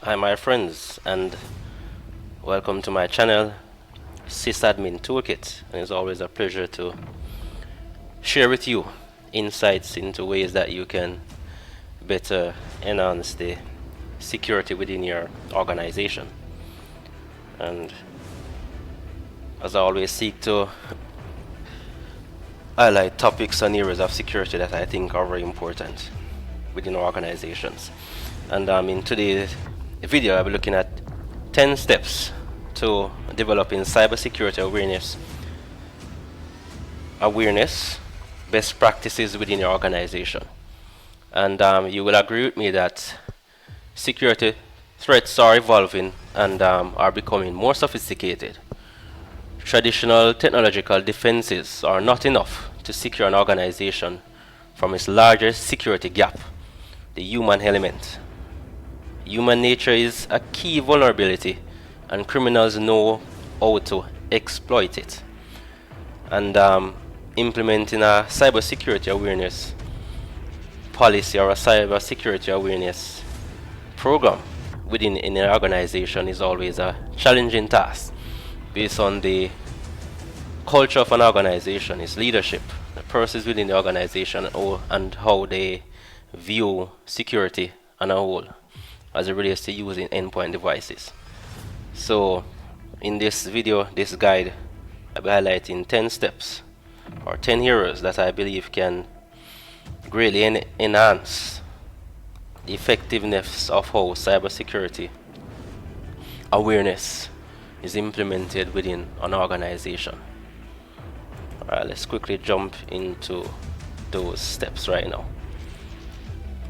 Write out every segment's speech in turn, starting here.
Hi my friends, and welcome to my channel, Sysadmin Toolkit. And it's always a pleasure to share with you insights into ways that you can better enhance the security within your organization. And as I always seek to highlight topics and areas of security that I think are very important within our organizations. And in today's video, I'll be looking at 10 steps to developing cybersecurity awareness, best practices within your organization. And you will agree with me that security threats are evolving and are becoming more sophisticated. Traditional technological defenses are not enough to secure an organization from its largest security gap, the human element. Human nature is a key vulnerability, and criminals know how to exploit it. And implementing a cybersecurity awareness policy or a cybersecurity awareness program within an organization is always a challenging task based on the culture of an organization, its leadership, the persons within the organization, and how they view security on a whole as it relates to using endpoint devices. So in this video, this guide, I'll be highlighting 10 steps or 10 areas that I believe can greatly enhance the effectiveness of how cybersecurity awareness is implemented within an organization. Alright, let's quickly jump into those steps right now.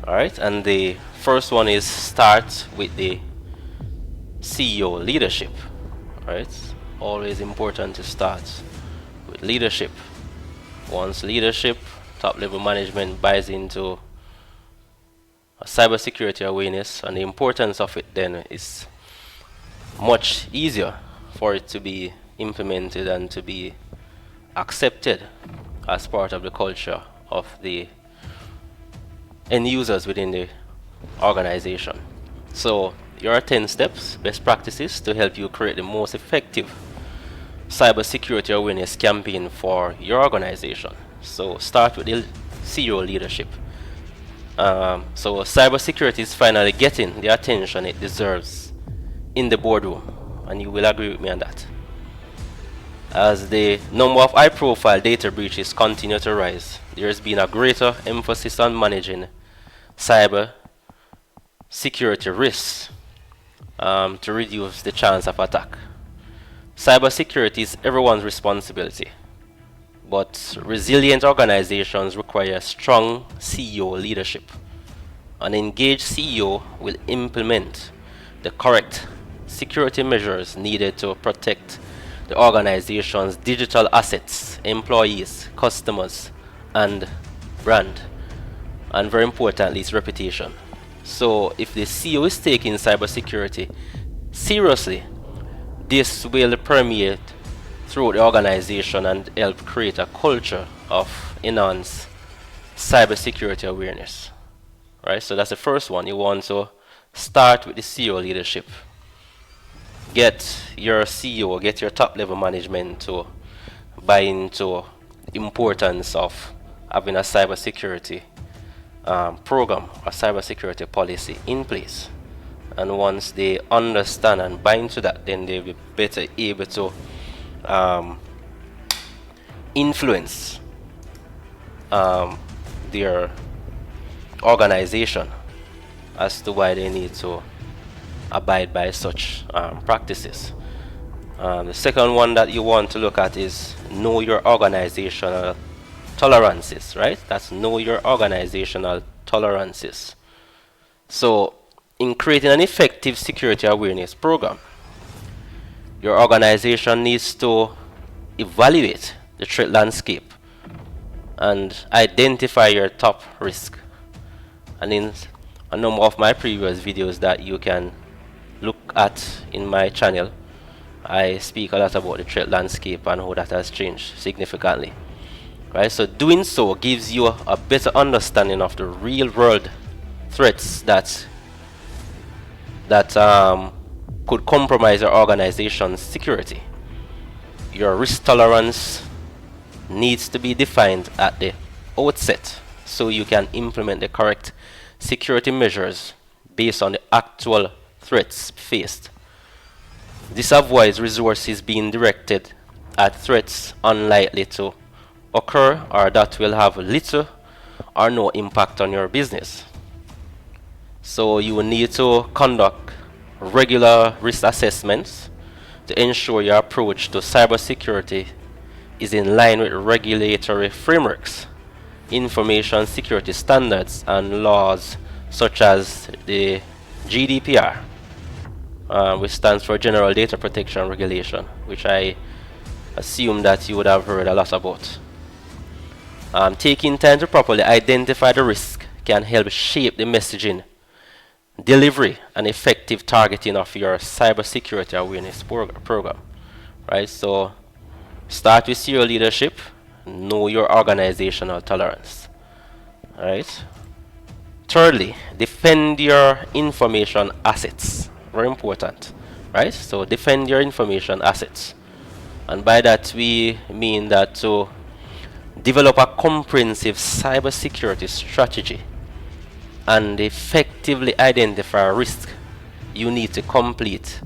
Alright, and the first one is start with the CEO leadership. Alright, always important to start with leadership. Once leadership, top level management buys into a cybersecurity awareness and the importance of it, then is much easier for it to be implemented and to be accepted as part of the culture of the end users within the organization. So here are 10 steps, best practices to help you create the most effective cybersecurity awareness campaign for your organization. So start with the CEO leadership. So cybersecurity is finally getting the attention it deserves in the boardroom, and you will agree with me on that. As the number of high-profile data breaches continue to rise, there has been a greater emphasis on managing cyber security risks to reduce the chance of attack. Cybersecurity is everyone's responsibility, but resilient organizations require strong CEO leadership. An engaged CEO will implement the correct security measures needed to protect the organization's digital assets, employees, customers, and brand, and very importantly, its reputation. So if the CEO is taking cybersecurity seriously, this will permeate through the organization and help create a culture of enhanced cybersecurity awareness. Right? So that's the first one. You want to start with the CEO leadership. Get your CEO, get your top level management to buy into the importance of having a cybersecurity program or cybersecurity policy in place. And once they understand and buy into that, then they'll be better able to influence their organization as to why they need to abide by such practices. The second one that you want to look at is know your organizational tolerances, right? That's know your organizational tolerances. So in creating an effective security awareness program, your organization needs to evaluate the threat landscape and identify your top risk. And in a number of my previous videos that you can look at in my channel, I speak a lot about the threat landscape and how that has changed significantly. Right? So doing so gives you a better understanding of the real world threats that that could compromise your organization's security. Your risk tolerance needs to be defined at the outset so you can implement the correct security measures based on the actual threats faced. This avoids resources being directed at threats unlikely to occur or that will have little or no impact on your business. So you will need to conduct regular risk assessments to ensure your approach to cybersecurity is in line with regulatory frameworks, information security standards, and laws such as the GDPR, which stands for General Data Protection Regulation, which I assume that you would have heard a lot about. Taking time to properly identify the risk can help shape the messaging, delivery, and effective targeting of your cybersecurity awareness program. Right? So start with your leadership, know your organizational tolerance. Right? Thirdly, defend your information assets. Very important. Right? So defend your information assets. And by that we mean that to develop a comprehensive cybersecurity strategy and effectively identify risk, you need to complete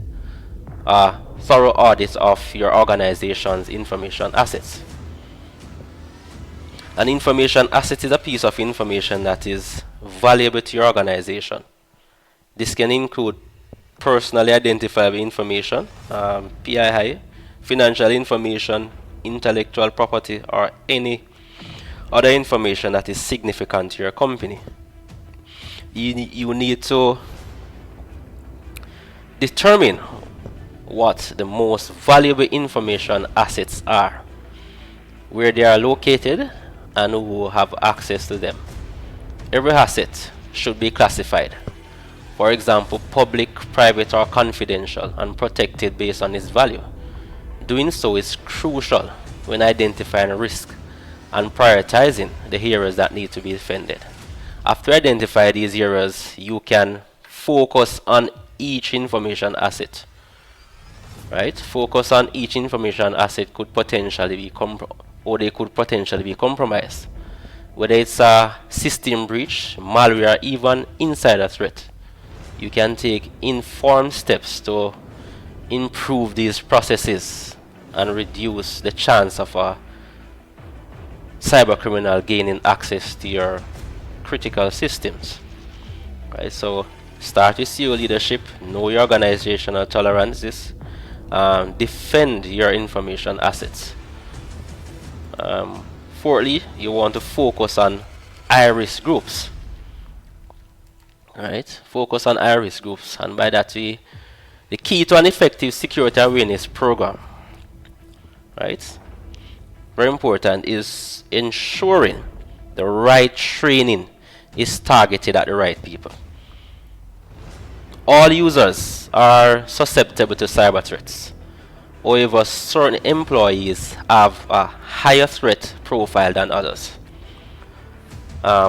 a thorough audit of your organization's information assets. An information asset is a piece of information that is valuable to your organization. This can include personally identifiable information, PII, financial information, intellectual property, or any other information that is significant to your company. You need to determine what the most valuable information assets are, where they are located, and who have access to them. Every asset should be classified. For example, public, private, or confidential, and protected based on its value. Doing so is crucial when identifying a risk and prioritizing the areas that need to be defended. After identifying these areas, you can focus on each information asset. Right? Focus on each information asset could potentially be they could potentially be compromised. Whether it's a system breach, malware, even insider threat, you can take informed steps to improve these processes and reduce the chance of a cybercriminal gaining access to your critical systems. Right? So start with your leadership, know your organizational tolerances, defend your information assets. Fourthly, you want to focus on high-risk groups. Right? Focus on high-risk groups, and by that the key to an effective security awareness program, right? Very important, is ensuring the right training is targeted at the right people. All users are susceptible to cyber threats. However, certain employees have a higher threat profile than others.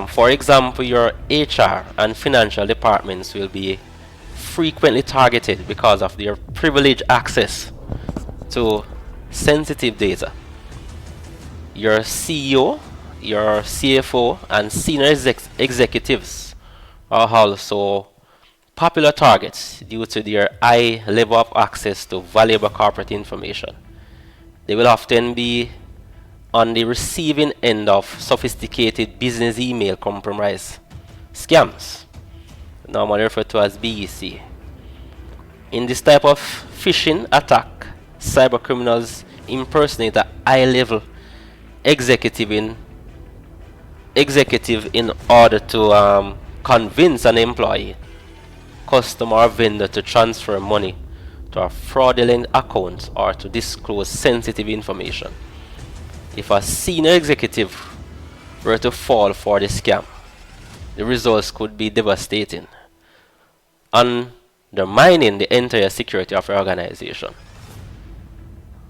For example, your HR and financial departments will be frequently targeted because of their privileged access to sensitive data. Your CEO, your CFO, and senior executives are also popular targets due to their high level of access to valuable corporate information. They will often be on the receiving end of sophisticated business email compromise scams, normally referred to as BEC. In this type of phishing attack, cybercriminals impersonate a high-level executive in order to convince an employee, customer, or vendor to transfer money to a fraudulent account or to disclose sensitive information. If a senior executive were to fall for the scam, the results could be devastating, undermining the entire security of your organization.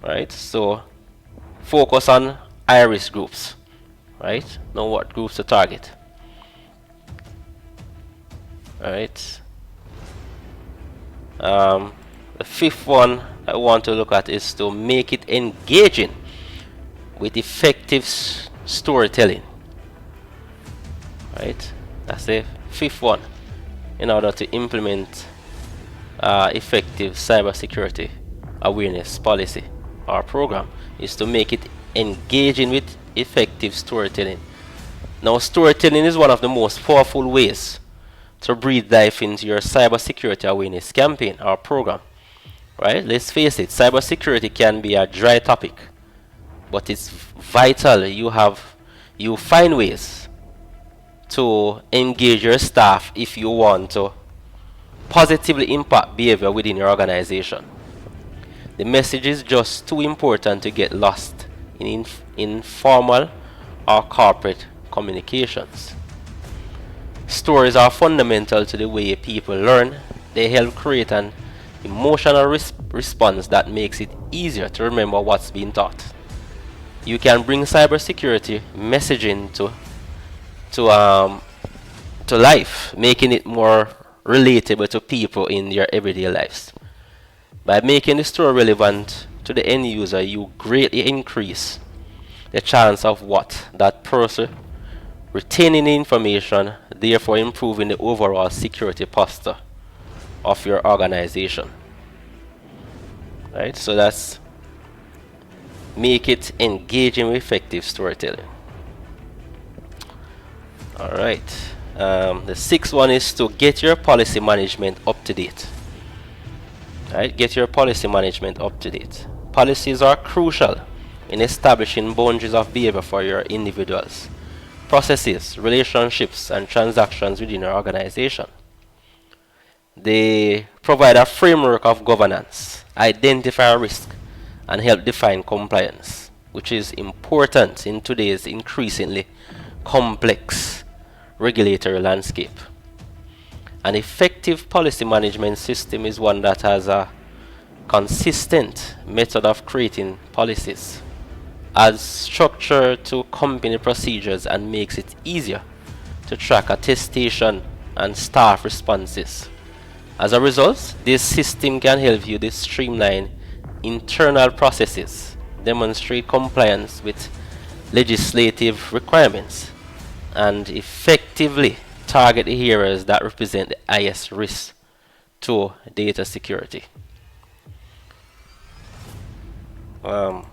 Right? So focus on high-risk groups. Right? Know what groups to target. Alright. The fifth one I want to look at is to make it engaging with effective storytelling. Right? That's the fifth one in order to implement effective cybersecurity awareness policy or program, is to make it engaging with effective storytelling. Now, storytelling is one of the most powerful ways to breathe life into your cybersecurity awareness campaign or program. Right? Let's face it, cybersecurity can be a dry topic, but it's vital you find ways to engage your staff if you want to positively impact behavior within your organization. The message is just too important to get lost in informal or corporate communications. Stories are fundamental to the way people learn. They help create an emotional response that makes it easier to remember what's being taught. You can bring cybersecurity messaging to life, making it more relatable to people in their everyday lives. By making the story relevant to the end user, you greatly increase the chance of that person retaining the information, therefore improving the overall security posture of your organization. Right? So that's make it engaging with effective storytelling. Alright. The sixth one is to get your policy management up to date. Right? Get your policy management up to date. Policies are crucial in establishing boundaries of behavior for your individuals, processes, relationships, and transactions within your organization. They provide a framework of governance, identify risk, and help define compliance, which is important in today's increasingly complex regulatory landscape. An effective policy management system is one that has a consistent method of creating policies, adds structure to company procedures, and makes it easier to track attestation and staff responses. As a result, this system can help you to streamline internal processes, demonstrate compliance with legislative requirements, and effectively target the areas that represent the highest risk to data security. And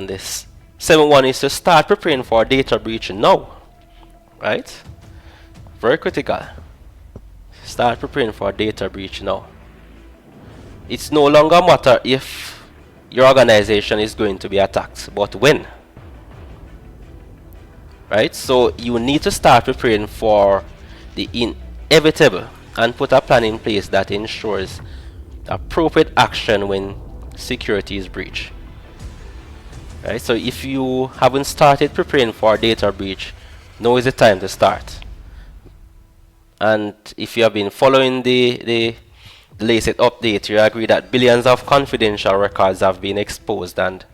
this seventh one is to start preparing for data breach now. Right? Very critical. Start preparing for data breach now. It's no longer a matter if your organization is going to be attacked, but when. Right? So you need to start preparing for the inevitable and put a plan in place that ensures appropriate action when security is breached. Right? So if you haven't started preparing for data breach, now is the time to start. And if you have been following the latest update, you agree that billions of confidential records have been exposed, and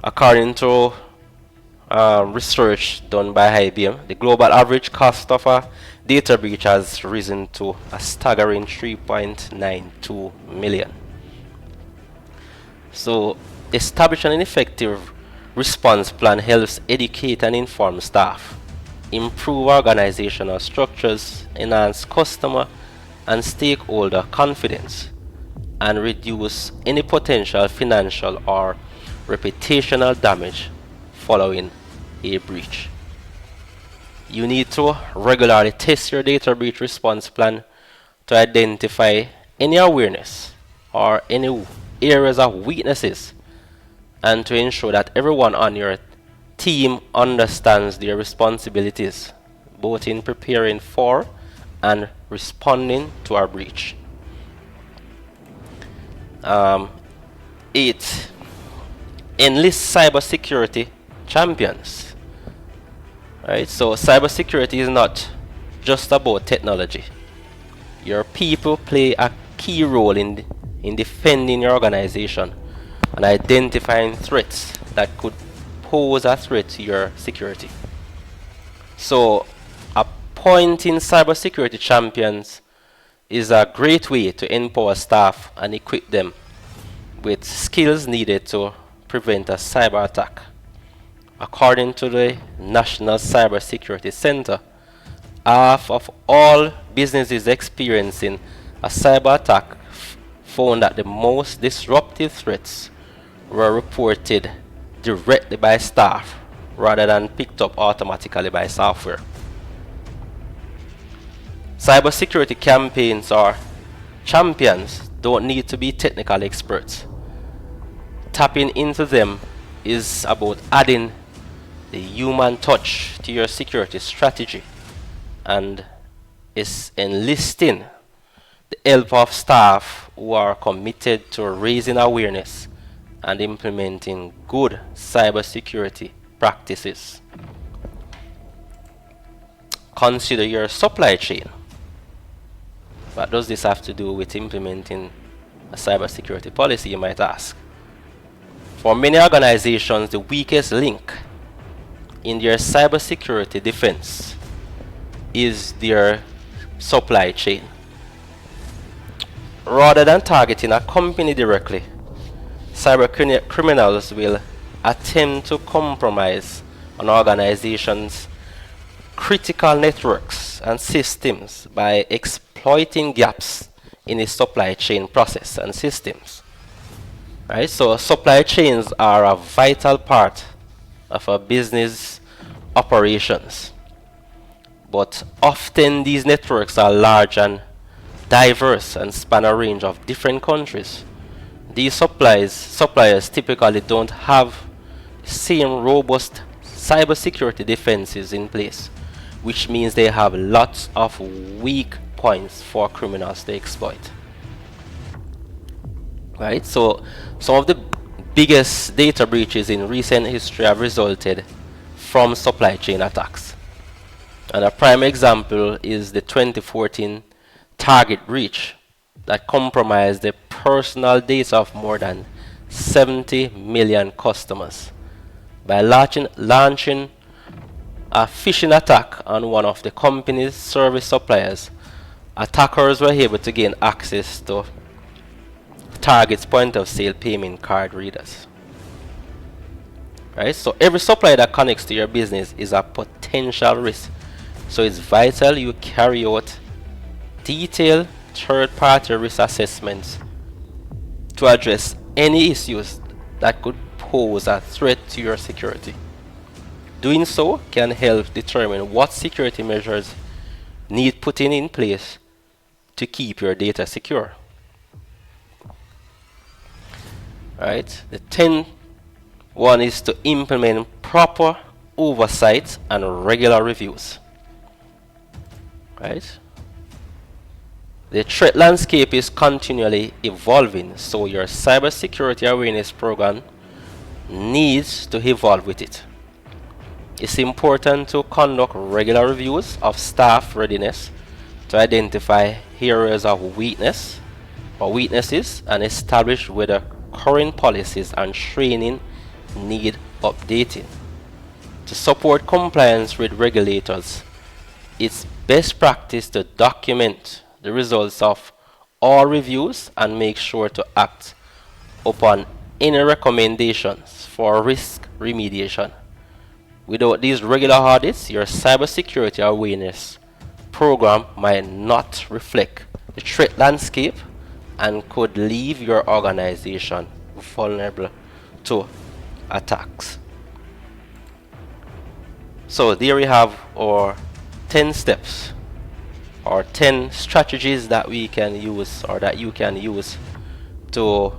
according to research done by IBM, the global average cost of a data breach has risen to a staggering 3.92 million. So establishing an effective response plan helps educate and inform staff, improve organizational structures, enhance customer and stakeholder confidence, and reduce any potential financial or reputational damage following a breach. You need to regularly test your data breach response plan to identify any awareness or any areas of weaknesses, and to ensure that everyone on your team understands their responsibilities, both in preparing for and responding to our breach. 8. Enlist cybersecurity champions. Right? So cybersecurity is not just about technology. Your people play a key role in defending your organization and identifying threats that could pose a threat to your security. So appointing cybersecurity champions is a great way to empower staff and equip them with skills needed to prevent a cyber attack. According to the National Cybersecurity Center, half of all businesses experiencing a cyber attack found that the most disruptive threats were reported directly by staff rather than picked up automatically by software. Cybersecurity campaigns or champions don't need to be technical experts. Tapping into them is about adding the human touch to your security strategy and is enlisting the help of staff who are committed to raising awareness and implementing good cybersecurity practices. Consider your supply chain. What does this have to do with implementing a cybersecurity policy, you might ask? For many organizations, the weakest link in their cybersecurity defense is their supply chain. Rather than targeting a company directly, cyber criminals will attempt to compromise an organization's critical networks and systems by exploiting gaps in its supply chain process and systems. Right? So supply chains are a vital part of a business operations. But often these networks are large and diverse and span a range of different countries. These suppliers typically don't have the same robust cybersecurity defenses in place, which means they have lots of weak points for criminals to exploit. Right? So some of the biggest data breaches in recent history have resulted from supply chain attacks. And a prime example is the 2014 Target breach that compromised the personal data of more than 70 million customers. By launching a phishing attack on one of the company's service suppliers, attackers were able to gain access to Target's point-of-sale payment card readers. Right? So every supplier that connects to your business is a potential risk. So it's vital you carry out detailed third-party risk assessments to address any issues that could pose a threat to your security. Doing so can help determine what security measures need putting in place to keep your data secure. Right? The 10th one is to implement proper oversight and regular reviews. Right? The threat landscape is continually evolving, so your cybersecurity awareness program needs to evolve with it. It's important to conduct regular reviews of staff readiness to identify areas of weakness or weaknesses and establish whether current policies and training need updating. To support compliance with regulators, it's best practice to document the results of all reviews and make sure to act upon any recommendations for risk remediation. Without these regular audits, your cybersecurity awareness program might not reflect the threat landscape and could leave your organization vulnerable to attacks. So there we have our 10 steps or 10 strategies that we can use or that you can use to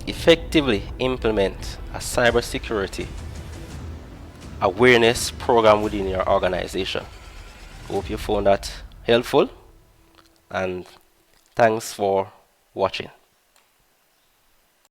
effectively implement a cybersecurity awareness program within your organization. Hope you found that helpful, and thanks for watching.